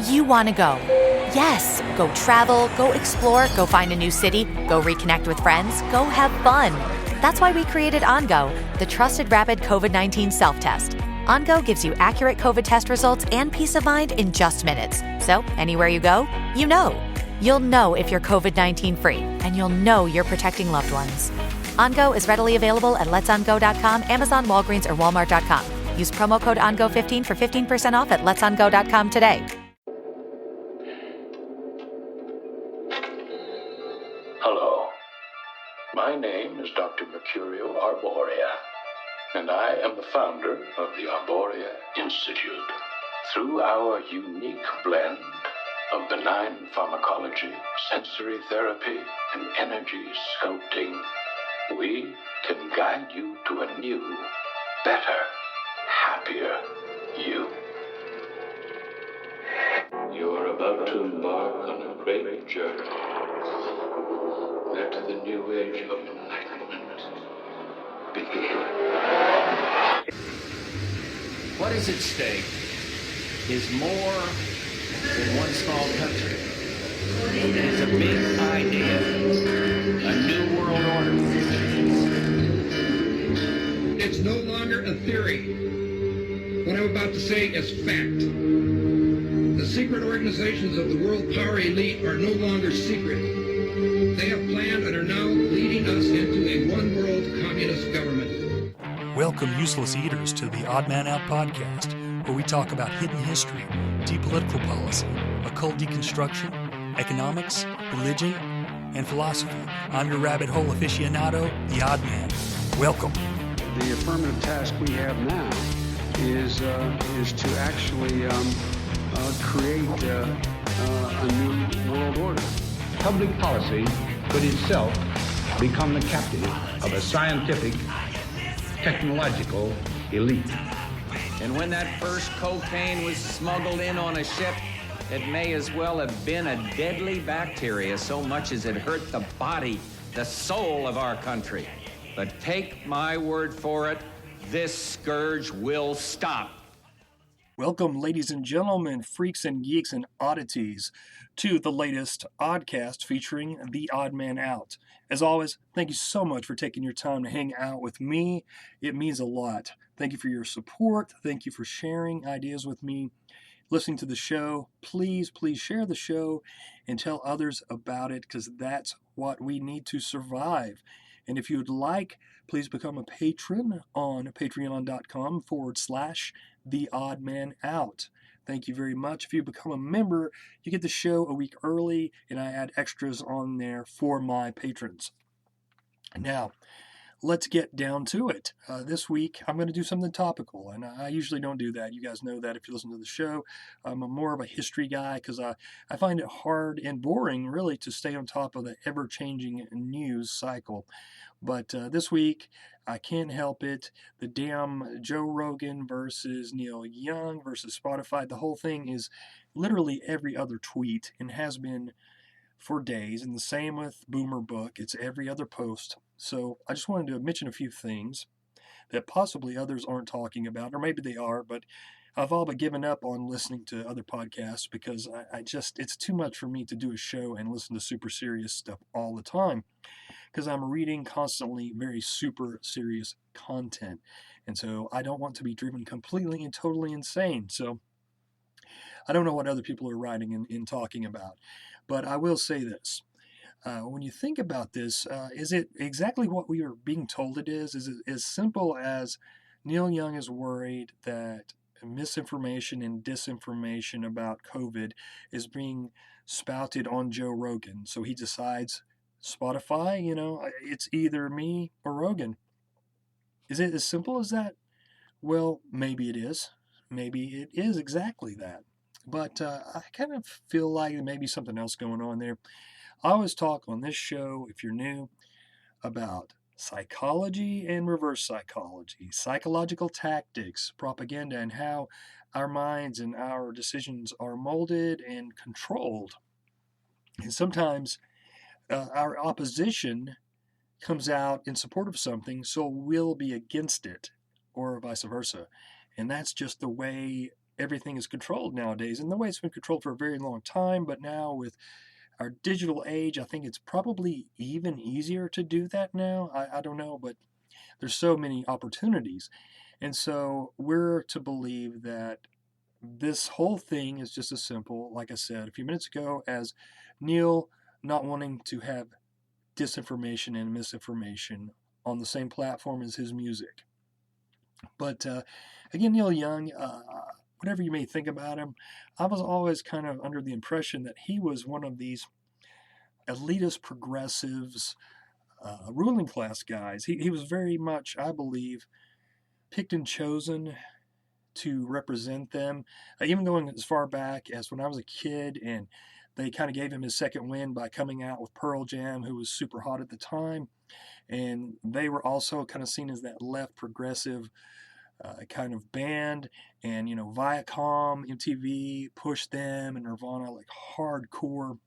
You want to go. Yes, go travel, go explore, go find a new city, go reconnect with friends, go have fun. That's why we created OnGo, the trusted rapid COVID-19 self-test. OnGo gives you accurate COVID test results and peace of mind in just minutes. So anywhere you go, you know. You'll know if you're COVID-19 free, and you'll know you're protecting loved ones. OnGo is readily available at letsongo.com, Amazon, Walgreens, or Walmart.com. Use promo code ONGO15 for 15% off at letsongo.com today. Hello. My name is Dr. Mercurio Arborea, and I am the founder of the Arborea Institute. Through our unique blend of benign pharmacology, sensory therapy, and energy sculpting, we can guide you to a new, better, happier you. You're about to embark on a great journey. Let the new age of enlightenment begin. What is at stake is more than one small country. It is a big idea, a new world order. It's no longer a theory. What I'm about to say is fact. The secret organizations of the world power elite are no longer secret. They have planned and are now leading us into a one-world communist government. Welcome, useless eaters, to the Odd Man Out podcast, where we talk about hidden history, deep political policy, occult deconstruction, economics, religion, and philosophy. I'm your rabbit hole aficionado, the Odd Man. Welcome. The affirmative task we have now is to actually create a new world order. Public policy could itself become the captive of a scientific, technological elite. And when that first cocaine was smuggled in on a ship, it may as well have been a deadly bacteria so much as it hurt the body, the soul of our country. But take my word for it, this scourge will stop. Welcome, ladies and gentlemen, freaks and geeks and oddities, to the latest OddCast featuring the Odd Man Out. As always, thank you so much for taking your time to hang out with me. It means a lot. Thank you for your support. Thank you for sharing ideas with me, listening to the show. Please share the show and tell others about it, because that's what we need to survive. And if you would like, please become a patron on patreon.com/The Odd Man Out. Thank you very much. If you become a member, you get the show a week early, and I add extras on there for my patrons. Now, let's get down to it. This week, I'm going to do something topical, and I usually don't do that. You guys know that if you listen to the show. I'm more of a history guy because I find it hard and boring, really, to stay on top of the ever-changing news cycle. But this week, I can't help it. The damn Joe Rogan versus Neil Young versus Spotify, the whole thing is literally every other tweet and has been for days. And the same with Boomer Book. It's every other post. So I just wanted to mention a few things that possibly others aren't talking about, or maybe they are, but I've all but given up on listening to other podcasts because it's too much for me to do a show and listen to super serious stuff all the time, because I'm reading constantly very super serious content. And so I don't want to be driven completely and totally insane. So I don't know what other people are writing and talking about, but I will say this. When you think about this, is it exactly what we are being told it is? Is it as simple as Neil Young is worried that misinformation and disinformation about COVID is being spouted on Joe Rogan? So he decides, Spotify, it's either me or Rogan. Is it as simple as that? Well, maybe it is. Maybe it is exactly that. But I kind of feel like there may be something else going on there. I always talk on this show, if you're new, about psychology and reverse psychology, psychological tactics, propaganda, and how our minds and our decisions are molded and controlled. And sometimes our opposition comes out in support of something, so we'll be against it, or vice versa. And that's just the way everything is controlled nowadays, and the way it's been controlled for a very long time, but now with our digital age, I think it's probably even easier to do that now. I don't know, but there's so many opportunities. And so we're to believe that this whole thing is just as simple, like I said a few minutes ago, as Neil not wanting to have disinformation and misinformation on the same platform as his music. But again, Neil Young, whatever you may think about him, I was always kind of under the impression that he was one of these elitist progressives, ruling class guys. He was very much, I believe, picked and chosen to represent them, even going as far back as when I was a kid, and they kind of gave him his second wind by coming out with Pearl Jam, who was super hot at the time, and they were also kind of seen as that left progressive kind of band, and Viacom, MTV pushed them, and Nirvana like hardcore.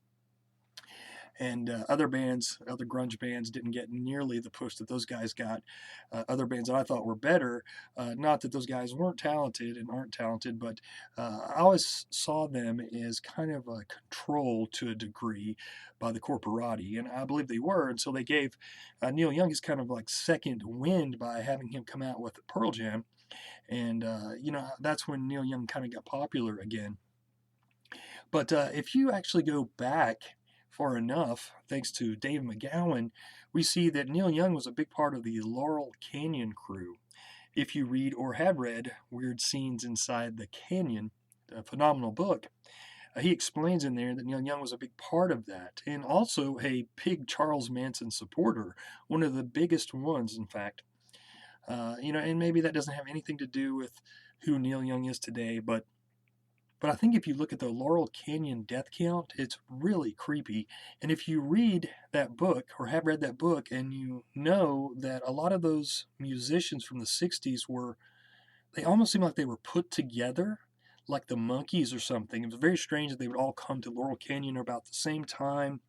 And other bands, other grunge bands, didn't get nearly the push that those guys got. Other bands that I thought were better, not that those guys weren't talented and aren't talented, but I always saw them as kind of controlled to a degree by the corporati, and I believe they were. And so they gave Neil Young his kind of like second wind by having him come out with Pearl Jam, and that's when Neil Young kind of got popular again. But if you actually go back far enough, thanks to Dave McGowan, we see that Neil Young was a big part of the Laurel Canyon crew. If you read or have read Weird Scenes Inside the Canyon, a phenomenal book, he explains in there that Neil Young was a big part of that, and also a big Charles Manson supporter, one of the biggest ones, in fact. And maybe that doesn't have anything to do with who Neil Young is today, but I think if you look at the Laurel Canyon death count, it's really creepy. And if you read that book or have read that book, and you know that a lot of those musicians from the 60s they almost seem like they were put together, like the Monkees or something. It was very strange that they would all come to Laurel Canyon about the same time.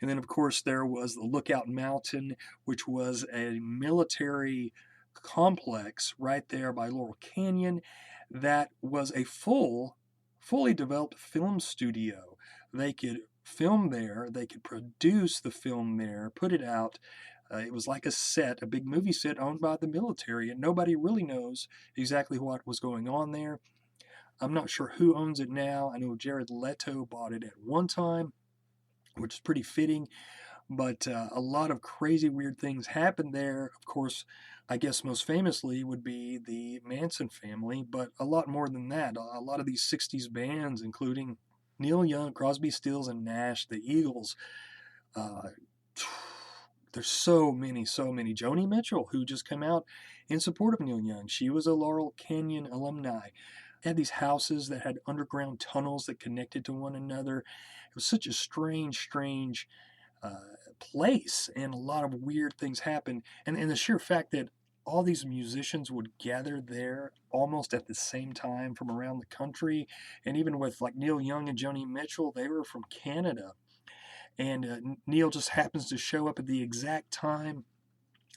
And then, of course, there was the Lookout Mountain, which was a military complex right there by Laurel Canyon that was a fully developed film studio. They could film there, they could produce the film there, put it out. It was like a big movie set owned by the military, and nobody really knows exactly what was going on there. I'm not sure who owns it now. I know Jared Leto bought it at one time, which is pretty fitting, but a lot of crazy, weird things happened there. Of course, I guess most famously would be the Manson family, but a lot more than that. A lot of these 60s bands, including Neil Young, Crosby, Stills, and Nash, the Eagles. There's so many. Joni Mitchell, who just came out in support of Neil Young. She was a Laurel Canyon alumni. They had these houses that had underground tunnels that connected to one another. It was such a strange place, and a lot of weird things happened. And the sheer fact that all these musicians would gather there almost at the same time from around the country, and even with like Neil Young and Joni Mitchell, they were from Canada. And Neil just happens to show up at the exact time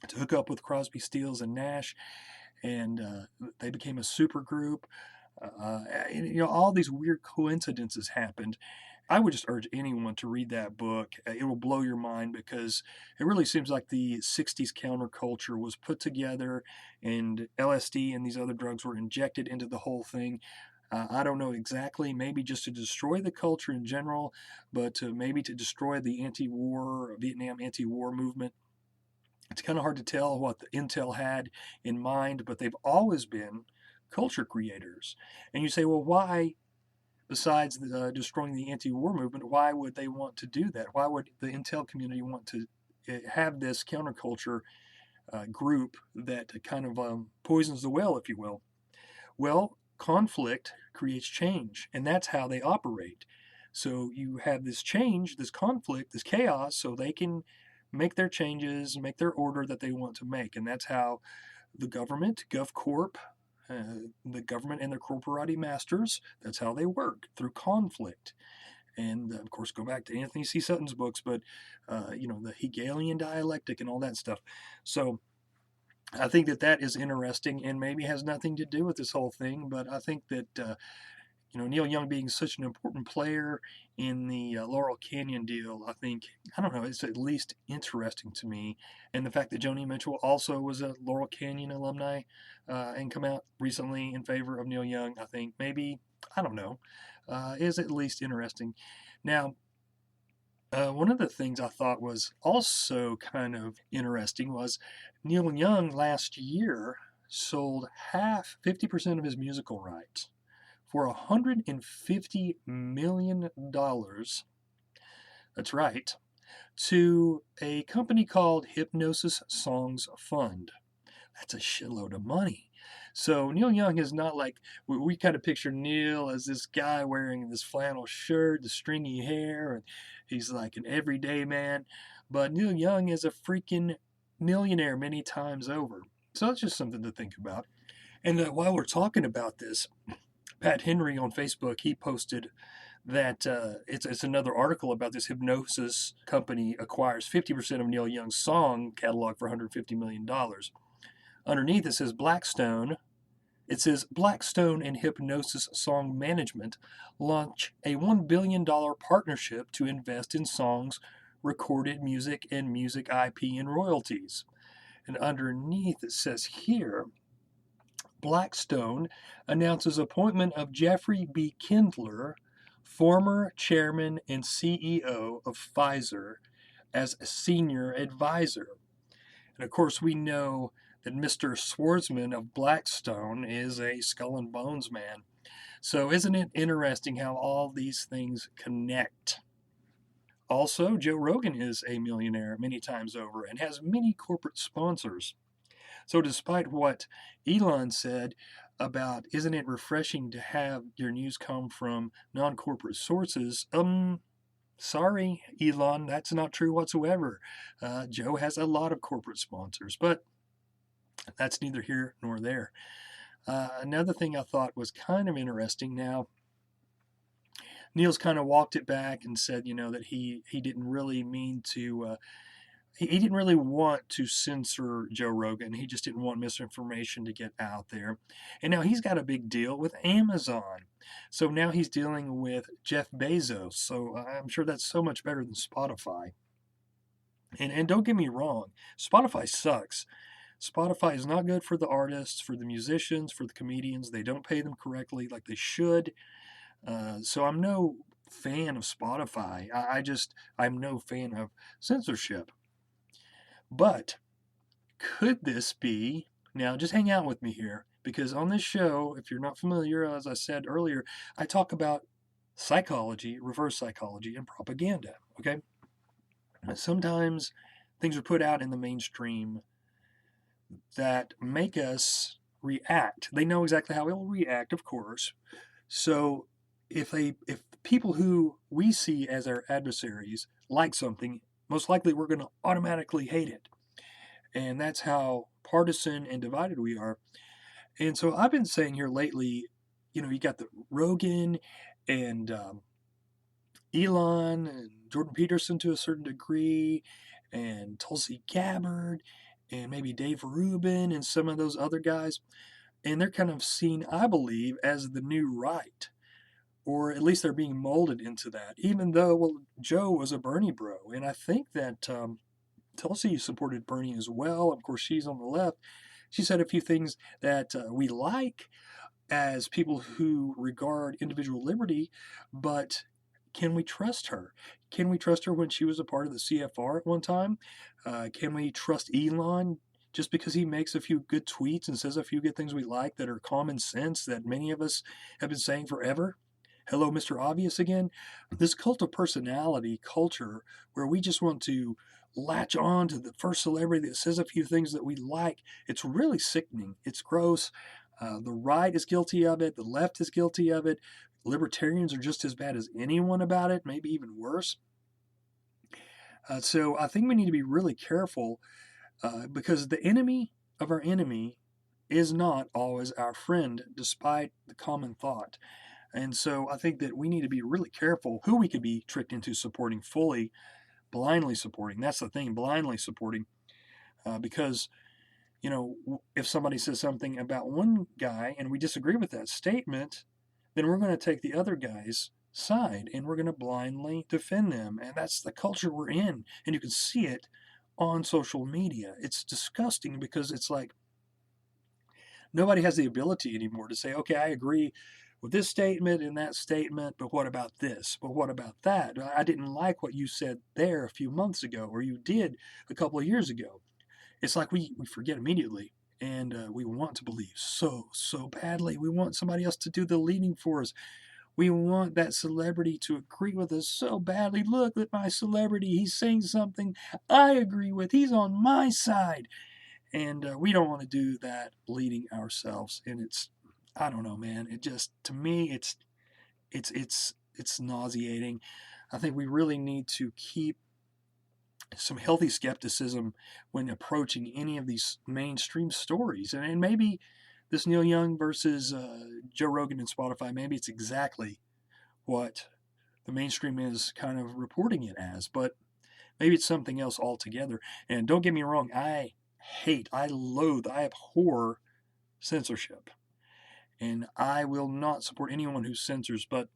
to hook up with Crosby, Stills, and Nash, and they became a super group. All these weird coincidences happened. I would just urge anyone to read that book. It will blow your mind, because it really seems like the 60s counterculture was put together, and LSD and these other drugs were injected into the whole thing. I don't know exactly, maybe just to destroy the culture in general, but maybe to destroy the Vietnam anti-war movement. It's kind of hard to tell what the Intel had in mind, but they've always been culture creators. And you say, well, why, besides destroying the anti-war movement, why would they want to do that? Why would the Intel community want to have this counterculture group that kind of poisons the well, if you will? Well, conflict creates change, and that's how they operate. So you have this change, this conflict, this chaos, so they can make their changes, make their order that they want to make. And that's how the government, GovCorp, the government and their corporati masters, that's how they work, through conflict. And of course, go back to Anthony C. Sutton's books, but the Hegelian dialectic and all that stuff. So I think that is interesting and maybe has nothing to do with this whole thing, but I think that Neil Young being such an important player in the Laurel Canyon deal, I don't know, it's at least interesting to me. And the fact that Joni Mitchell also was a Laurel Canyon alumni and come out recently in favor of Neil Young, I think maybe, I don't know, is at least interesting. Now, one of the things I thought was also kind of interesting was Neil Young last year sold 50% of his musical rights for $150 million. That's right, to a company called Hypnosis Songs Fund. That's a shitload of money. So Neil Young is not like, we kind of picture Neil as this guy wearing this flannel shirt, the stringy hair, and he's like an everyday man. But Neil Young is a freaking millionaire many times over. So that's just something to think about. And while we're talking about this, Pat Henry on Facebook, he posted that it's another article about this Hypnosis company acquires 50% of Neil Young's song catalog for $150 million. Underneath it says Blackstone and Hypnosis Song Management launch a $1 billion partnership to invest in songs, recorded music, and music IP and royalties. And underneath it says here, Blackstone announces appointment of Jeffrey B. Kindler, former chairman and CEO of Pfizer, as a senior advisor. And of course, we know that Mr. Schwarzman of Blackstone is a skull and bones man. So isn't it interesting how all these things connect? Also, Joe Rogan is a millionaire many times over and has many corporate sponsors. So despite what Elon said about, isn't it refreshing to have your news come from non-corporate sources? Sorry, Elon, that's not true whatsoever. Joe has a lot of corporate sponsors, but that's neither here nor there. Another thing I thought was kind of interesting. Now, Neil's kind of walked it back and said, that he didn't really mean to, he didn't really want to censor Joe Rogan. He just didn't want misinformation to get out there. And now he's got a big deal with Amazon. So now he's dealing with Jeff Bezos. So I'm sure that's so much better than Spotify. And don't get me wrong, Spotify sucks. Spotify is not good for the artists, for the musicians, for the comedians. They don't pay them correctly like they should. So I'm no fan of Spotify. I'm no fan of censorship. But could this be, now just hang out with me here, because on this show, if you're not familiar, as I said earlier, I talk about psychology, reverse psychology, and propaganda, okay? Sometimes things are put out in the mainstream that make us react. They know exactly how we'll react, of course. So if people who we see as our adversaries like something, most likely we're going to automatically hate it. And that's how partisan and divided we are. And so I've been saying here lately, you got the Rogan and Elon and Jordan Peterson to a certain degree, and Tulsi Gabbard, and maybe Dave Rubin and some of those other guys. And they're kind of seen, I believe, as the new right. Or at least they're being molded into that, even though, Joe was a Bernie bro. And I think that Tulsi supported Bernie as well. Of course, she's on the left. She said a few things that we like as people who regard individual liberty, but can we trust her? Can we trust her when she was a part of the CFR at one time? Can we trust Elon just because he makes a few good tweets and says a few good things we like that are common sense that many of us have been saying forever? Hello, Mr. Obvious again. This cult of personality culture where we just want to latch on to the first celebrity that says a few things that we like, it's really sickening. It's gross. The right is guilty of it. The left is guilty of it. Libertarians are just as bad as anyone about it, maybe even worse. So I think we need to be really careful because the enemy of our enemy is not always our friend, despite the common thought. And so I think that we need to be really careful who we could be tricked into supporting fully, blindly supporting. That's the thing, blindly supporting. Because, if somebody says something about one guy and we disagree with that statement, then we're going to take the other guy's side and we're going to blindly defend them. And that's the culture we're in. And you can see it on social media. It's disgusting because it's like nobody has the ability anymore to say, okay, I agree with this statement and that statement, but what about this? But what about that? I didn't like what you said there a few months ago, or you did a couple of years ago. It's like we forget immediately, and we want to believe so badly. We want somebody else to do the leading for us. We want that celebrity to agree with us so badly. Look at my celebrity. He's saying something I agree with. He's on my side. And we don't want to do that leading ourselves. And I don't know, man. It just, to me, it's nauseating. I think we really need to keep some healthy skepticism when approaching any of these mainstream stories. And maybe this Neil Young versus Joe Rogan and Spotify, maybe it's exactly what the mainstream is kind of reporting it as, but maybe it's something else altogether. And don't get me wrong, I loathe, I abhor censorship. And I will not support anyone who censors, but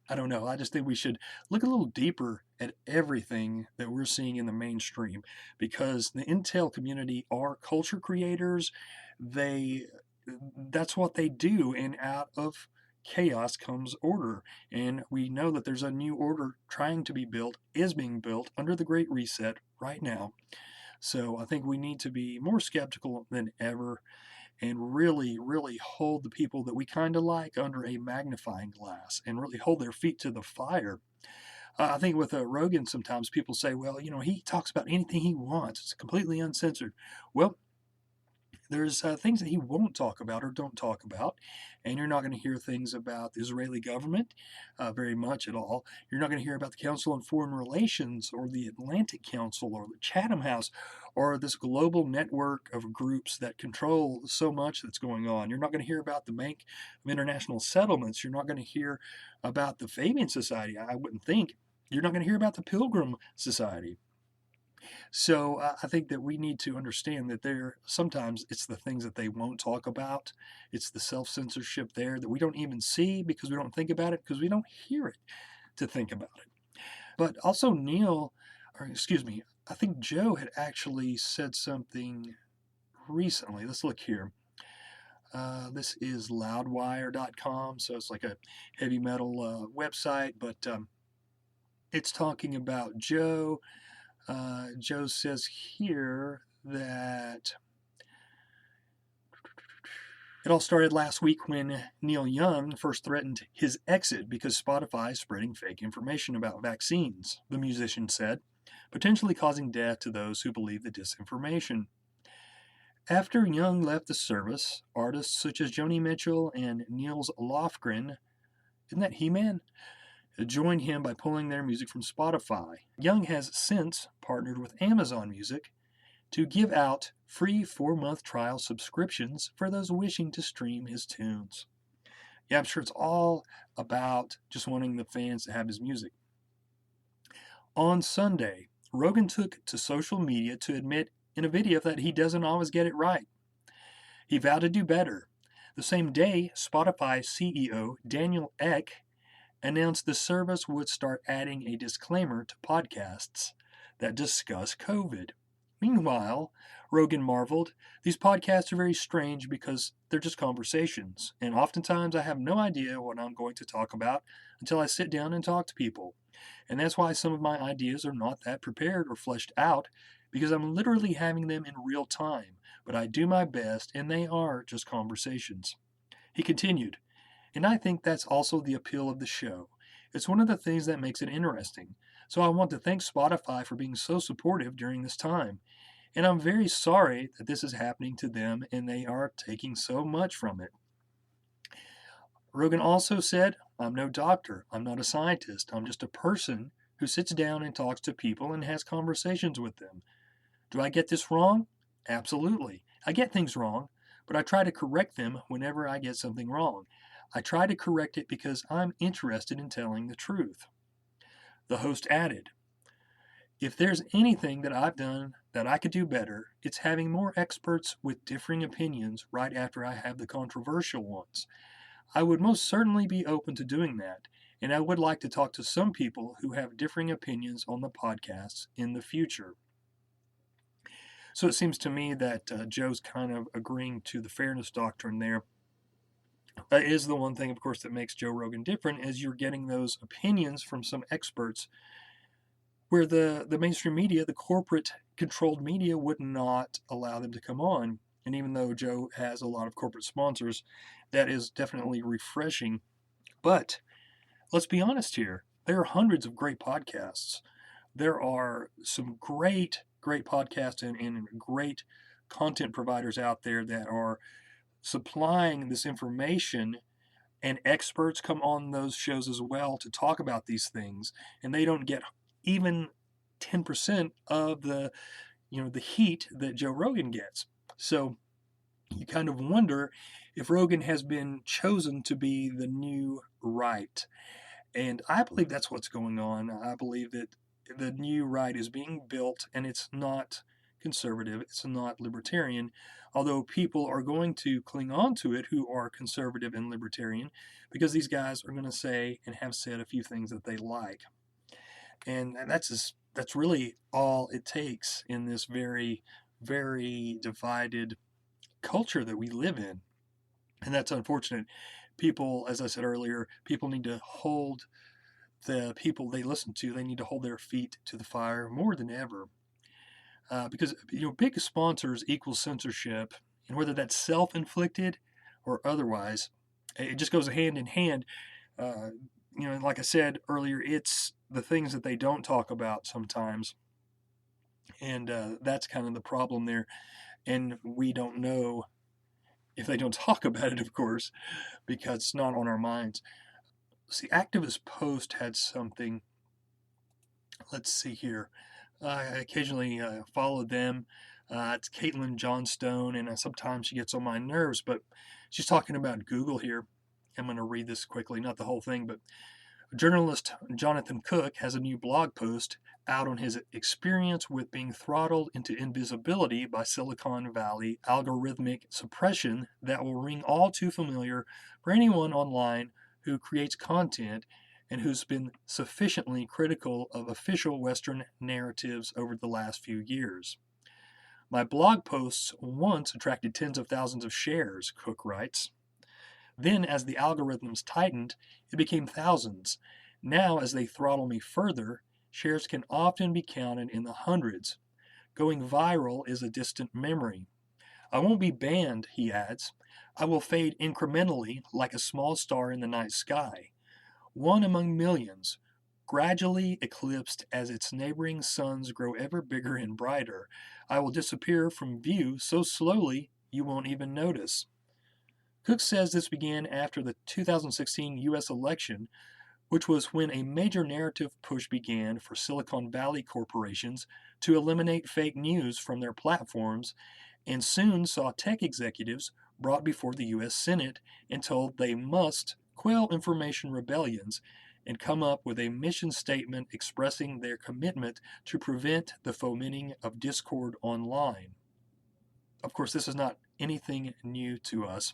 I don't know. I just think we should look a little deeper at everything that we're seeing in the mainstream, because the intel community are culture creators. That's what they do, and out of chaos comes order. And we know that there's a new order trying to be built, is being built under the Great Reset right now. So I think we need to be more skeptical than ever and really, really hold the people that we kind of like under a magnifying glass and really hold their feet to the fire. I think with Rogan, sometimes people say, well, he talks about anything he wants. It's completely uncensored. Well, there's things that he won't talk about or don't talk about, and you're not going to hear things about the Israeli government very much at all. You're not going to hear about the Council on Foreign Relations or the Atlantic Council or the Chatham House or this global network of groups that control so much that's going on. You're not going to hear about the Bank of International Settlements. You're not going to hear about the Fabian Society, I wouldn't think. You're not going to hear about the Pilgrim Society. So I think that we need to understand that sometimes it's the things that they won't talk about. It's the self-censorship there that we don't even see because we don't think about it, because we don't hear it to think about it. But also I think Joe had actually said something recently. Let's look here. This is loudwire.com, so it's like a heavy metal website, but it's talking about Joe. Joe says here that it all started last week when Neil Young first threatened his exit because Spotify is spreading fake information about vaccines, the musician said, potentially causing death to those who believe the disinformation. After Young left the service, artists such as Joni Mitchell and Niels Lofgren, isn't that He-Man? Joined him by pulling their music from Spotify. Young has since partnered with Amazon Music to give out free 4-month trial subscriptions for those wishing to stream his tunes. Yeah, I'm sure it's all about just wanting the fans to have his music. On Sunday, Rogan took to social media to admit in a video that he doesn't always get it right. He vowed to do better. The same day, Spotify CEO Daniel Ek announced the service would start adding a disclaimer to podcasts that discuss COVID. Meanwhile, Rogan marveled, these podcasts are very strange because they're just conversations, and oftentimes I have no idea what I'm going to talk about until I sit down and talk to people. And that's why some of my ideas are not that prepared or fleshed out, because I'm literally having them in real time, but I do my best and they are just conversations. He continued, and I think that's also the appeal of the show. It's one of the things that makes it interesting. So I want to thank Spotify for being so supportive during this time. And I'm very sorry that this is happening to them and they are taking so much from it. Rogan also said, I'm no doctor. I'm not a scientist. I'm just a person who sits down and talks to people and has conversations with them. Do I get this wrong? Absolutely. I get things wrong, but I try to correct them whenever I get something wrong. I try to correct it because I'm interested in telling the truth. The host added, if there's anything that I've done that I could do better, it's having more experts with differing opinions right after I have the controversial ones. I would most certainly be open to doing that, and I would like to talk to some people who have differing opinions on the podcasts in the future. So it seems to me that Joe's kind of agreeing to the fairness doctrine there. That is the one thing, of course, that makes Joe Rogan different, is you're getting those opinions from some experts where the mainstream media, the corporate controlled media, would not allow them to come on. And even though Joe has a lot of corporate sponsors, that is definitely refreshing. But let's be honest here. There are hundreds of great podcasts. There are some great podcasts and great content providers out there that are supplying this information, and experts come on those shows as well to talk about these things, and they don't get even 10% of the heat that Joe Rogan gets. So you kind of wonder if Rogan has been chosen to be the new right. And I believe that's what's going on. I believe that the new right is being built, and it's not conservative, it's not libertarian, although people are going to cling on to it who are conservative and libertarian, because these guys are going to say and have said a few things that they like. And that's really all it takes in this very, very divided culture that we live in. And that's unfortunate. People, as I said earlier, people need to hold the people they listen to, they need to hold their feet to the fire more than ever. Because big sponsors equal censorship, and whether that's self-inflicted or otherwise, it just goes hand in hand. Like I said earlier, it's the things that they don't talk about sometimes, and that's kind of the problem there. And we don't know if they don't talk about it, of course, because it's not on our minds. See, Activist Post had something. Let's see here. I occasionally follow them. It's Caitlin Johnstone, and sometimes she gets on my nerves, but she's talking about Google here. I'm going to read this quickly, not the whole thing, but journalist Jonathan Cook has a new blog post out on his experience with being throttled into invisibility by Silicon Valley algorithmic suppression that will ring all too familiar for anyone online who creates content and who's been sufficiently critical of official Western narratives over the last few years. My blog posts once attracted tens of thousands of shares, Cook writes. Then, as the algorithms tightened, it became thousands. Now, as they throttle me further, shares can often be counted in the hundreds. Going viral is a distant memory. I won't be banned, he adds. I will fade incrementally like a small star in the night sky. One among millions, gradually eclipsed as its neighboring suns grow ever bigger and brighter. I will disappear from view so slowly you won't even notice. Cook says this began after the 2016 U.S. election, which was when a major narrative push began for Silicon Valley corporations to eliminate fake news from their platforms, and soon saw tech executives brought before the U.S. Senate and told they must quell information rebellions and come up with a mission statement expressing their commitment to prevent the fomenting of discord online. Of course, this is not anything new to us.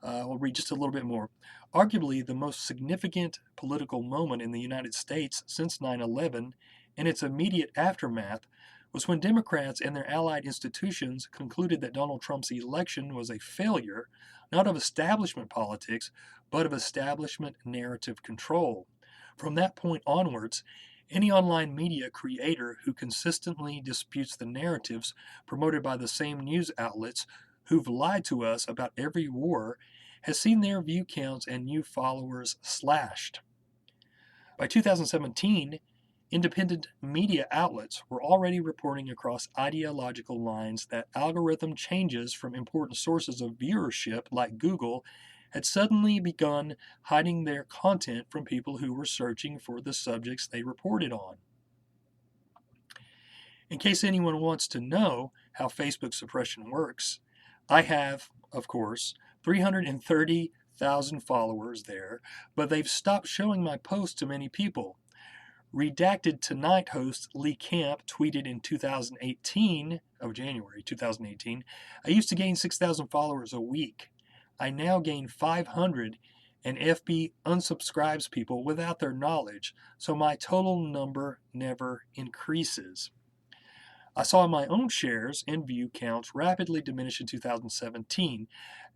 I'll read just a little bit more. Arguably, the most significant political moment in the United States since 9/11 and its immediate aftermath was when Democrats and their allied institutions concluded that Donald Trump's election was a failure, not of establishment politics, but of establishment narrative control. From that point onwards, any online media creator who consistently disputes the narratives promoted by the same news outlets who've lied to us about every war has seen their view counts and new followers slashed. By 2017, independent media outlets were already reporting across ideological lines that algorithm changes from important sources of viewership like Google had suddenly begun hiding their content from people who were searching for the subjects they reported on. In case anyone wants to know how Facebook suppression works, I have, of course, 330,000 followers there, but they've stopped showing my posts to many people. Redacted Tonight host Lee Camp tweeted in January 2018, I used to gain 6,000 followers a week. I now gain 500, and FB unsubscribes people without their knowledge, so my total number never increases. I saw my own shares and view counts rapidly diminish in 2017,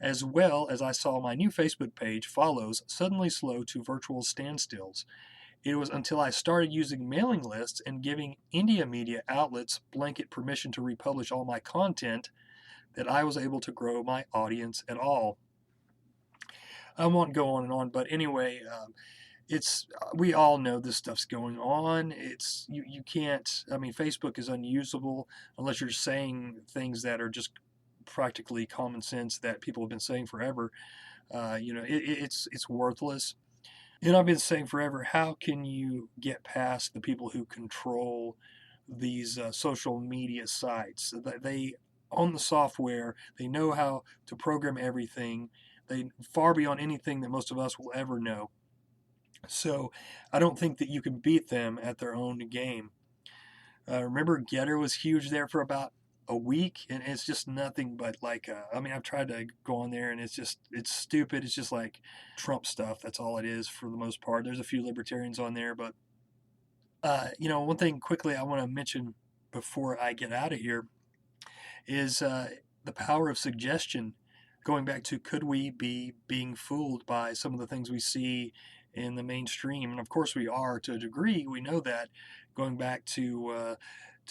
as well as I saw my new Facebook page follows suddenly slow to virtual standstills. It was until I started using mailing lists and giving India media outlets blanket permission to republish all my content that I was able to grow my audience at all. I won't go on and on, but anyway, we all know this stuff's going on. You can't. I mean, Facebook is unusable unless you're saying things that are just practically common sense that people have been saying forever. It's worthless. And I've been saying forever, how can you get past the people who control these social media sites? They own the software. They know how to program everything. They far beyond anything that most of us will ever know. So I don't think that you can beat them at their own game. Remember, Getter was huge there for about a week, and it's just nothing but I've tried to go on there, and it's stupid. It's just like Trump stuff. That's all it is for the most part. There's a few libertarians on there, but one thing quickly I want to mention before I get out of here is the power of suggestion. Going back to, could we be being fooled by some of the things we see in the mainstream? And of course we are to a degree. We know that, going back to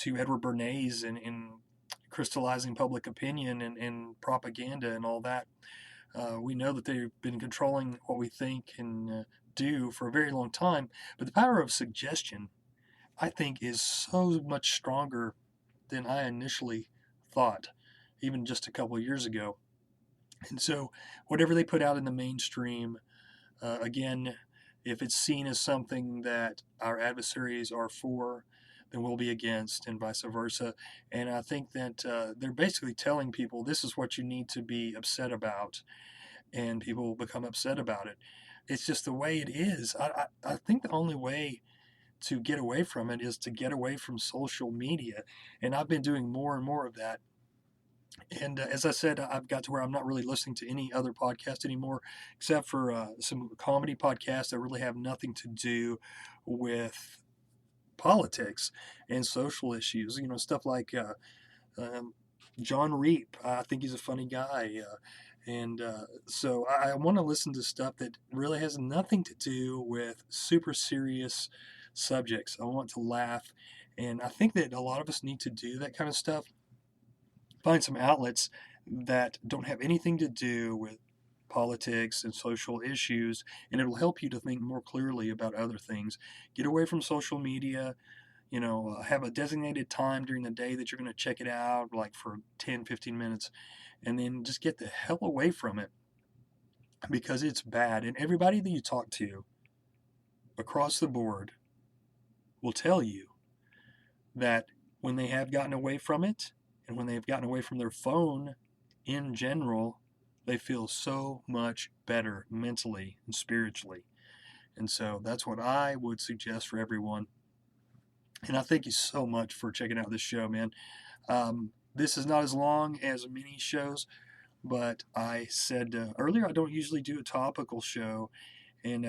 Edward Bernays and crystallizing public opinion and propaganda and all that. We know that they've been controlling what we think and do for a very long time. But the power of suggestion, I think, is so much stronger than I initially thought, even just a couple of years ago. And so whatever they put out in the mainstream, again, if it's seen as something that our adversaries are for, then we'll be against, and vice versa. And I think that they're basically telling people this is what you need to be upset about, and people will become upset about it. It's just the way it is. I think the only way to get away from it is to get away from social media, and I've been doing more and more of that. And as I said, I've got to where I'm not really listening to any other podcast anymore, except for some comedy podcasts that really have nothing to do with politics and social issues. Stuff like John Reap. I think he's a funny guy. So I want to listen to stuff that really has nothing to do with super serious subjects. I want to laugh. And I think that a lot of us need to do that kind of stuff. Find some outlets that don't have anything to do with politics and social issues, and it'll help you to think more clearly about other things. Get away from social media. Have a designated time during the day that you're going to check it out, like for 10, 15 minutes, and then just get the hell away from it, because it's bad. And everybody that you talk to across the board will tell you that when they have gotten away from it, and when they've gotten away from their phone in general, they feel so much better mentally and spiritually. And so that's what I would suggest for everyone. And I thank you so much for checking out this show, man. This is not as long as many shows, but I said earlier I don't usually do a topical show, and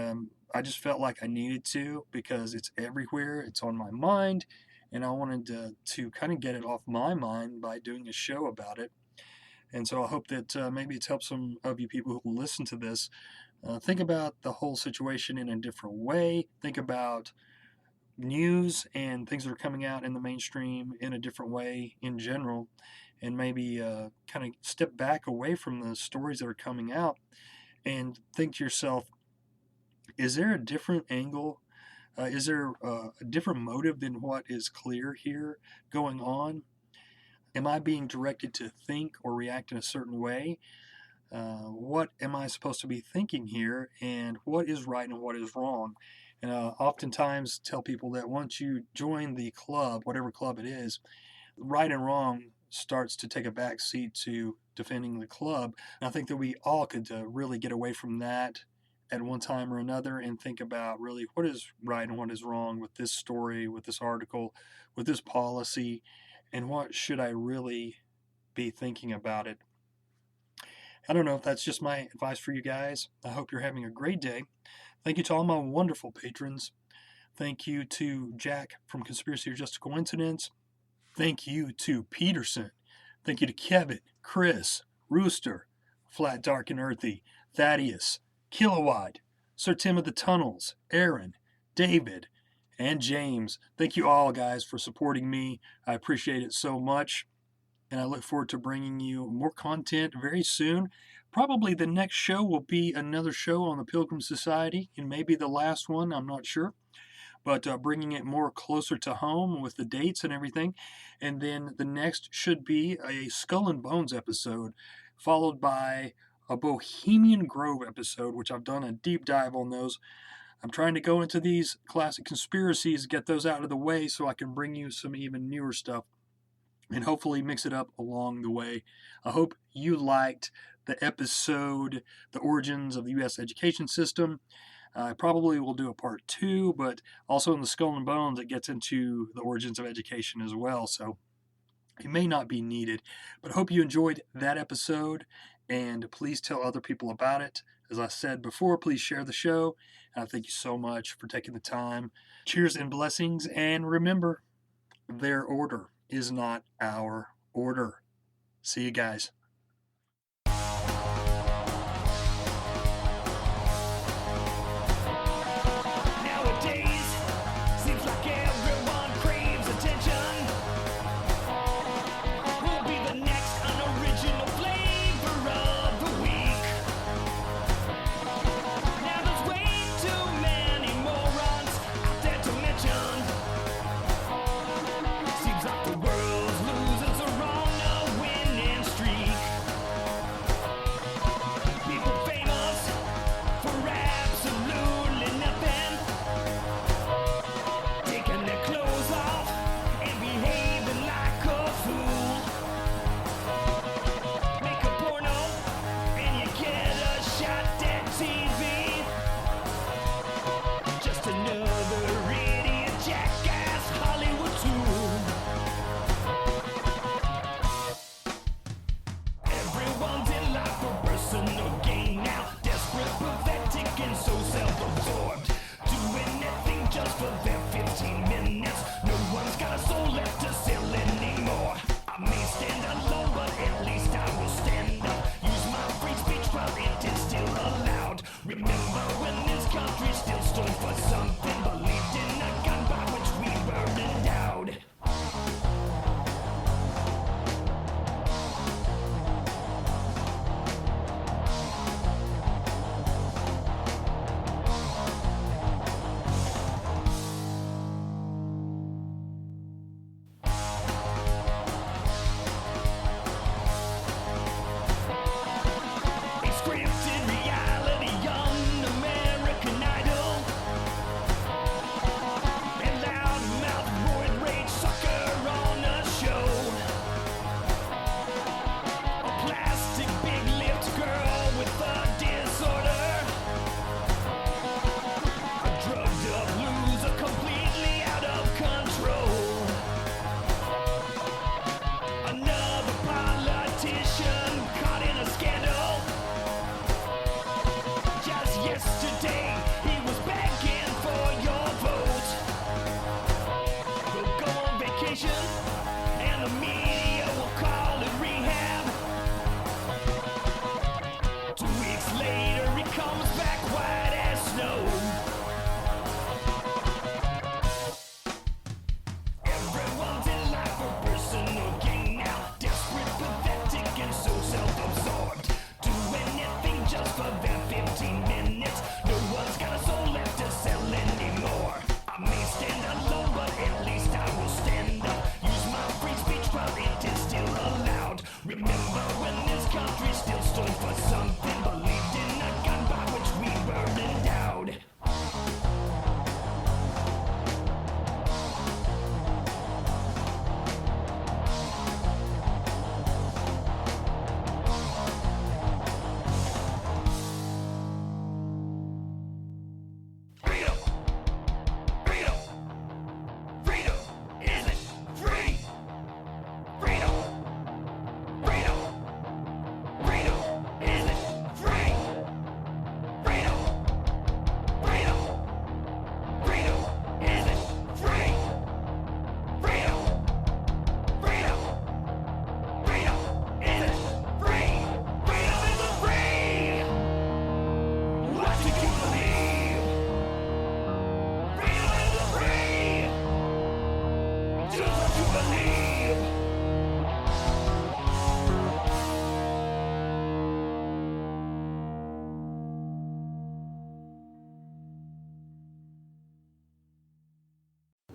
I just felt like I needed to, because it's everywhere. It's on my mind, and I wanted to kind of get it off my mind by doing a show about it. And so I hope that maybe it's helped some of you people who listen to this think about the whole situation in a different way. Think about news and things that are coming out in the mainstream in a different way in general, and maybe kind of step back away from the stories that are coming out and think to yourself, is there a different angle? Is there a different motive than what is clear here going on? Am I being directed to think or react in a certain way? What am I supposed to be thinking here, and what is right and what is wrong? And oftentimes tell people that once you join the club, whatever club it is, right and wrong starts to take a back seat to defending the club. And I think that we all could really get away from that at one time or another and think about really what is right and what is wrong with this story, with this article, with this policy, and what should I really be thinking about it. I don't know if that's just my advice for you guys. I hope you're having a great day. Thank you to all my wonderful patrons. Thank you to Jack from Conspiracy or Just a Coincidence. Thank you to Peterson. Thank you to Kevin, Chris, Rooster, Flat, Dark, and Earthy, Thaddeus, Kilowatt, Sir Tim of the Tunnels, Aaron, David, and James. Thank you all, guys, for supporting me. I appreciate it so much. And I look forward to bringing you more content very soon. Probably the next show will be another show on the Pilgrim Society, and maybe the last one, I'm not sure. But bringing it more closer to home with the dates and everything. And then the next should be a Skull and Bones episode, followed by a Bohemian Grove episode, which I've done a deep dive on those. I'm trying to go into these classic conspiracies, get those out of the way so I can bring you some even newer stuff and hopefully mix it up along the way. I hope you liked the episode, The Origins of the U.S. Education System. I probably will do a part 2, but also in the Skull and Bones, it gets into the origins of education as well, so it may not be needed. But I hope you enjoyed that episode, and please tell other people about it. As I said before, please share the show, and I thank you so much for taking the time. Cheers and blessings, and remember, their order is not our order. See you guys.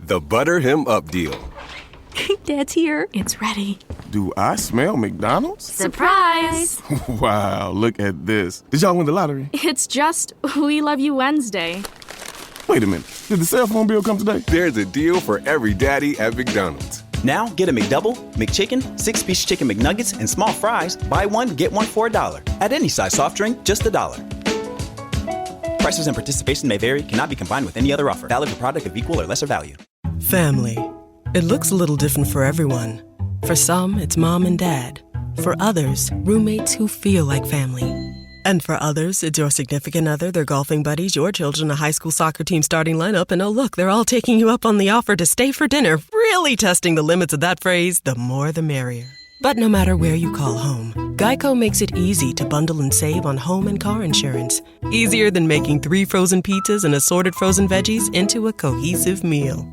The Butter Him Up Deal. Dad's here. It's ready. Do I smell McDonald's? Surprise! Wow, look at this. Did y'all win the lottery? It's just We Love You Wednesday. Wait a minute. Did the cell phone bill come today? There's a deal for every daddy at McDonald's. Now, get a McDouble, McChicken, 6-piece chicken McNuggets, and small fries. Buy one, get one for $1. At any size soft drink, just $1. Prices and participation may vary. Cannot be combined with any other offer. Valid for product of equal or lesser value. Family. It looks a little different for everyone. For some, it's mom and dad. For others, roommates who feel like family. And for others, it's your significant other, their golfing buddies, your children, a high school soccer team starting lineup, and oh look, they're all taking you up on the offer to stay for dinner, really testing the limits of that phrase, the more the merrier. But no matter where you call home, Geico makes it easy to bundle and save on home and car insurance. Easier than making 3 frozen pizzas and assorted frozen veggies into a cohesive meal.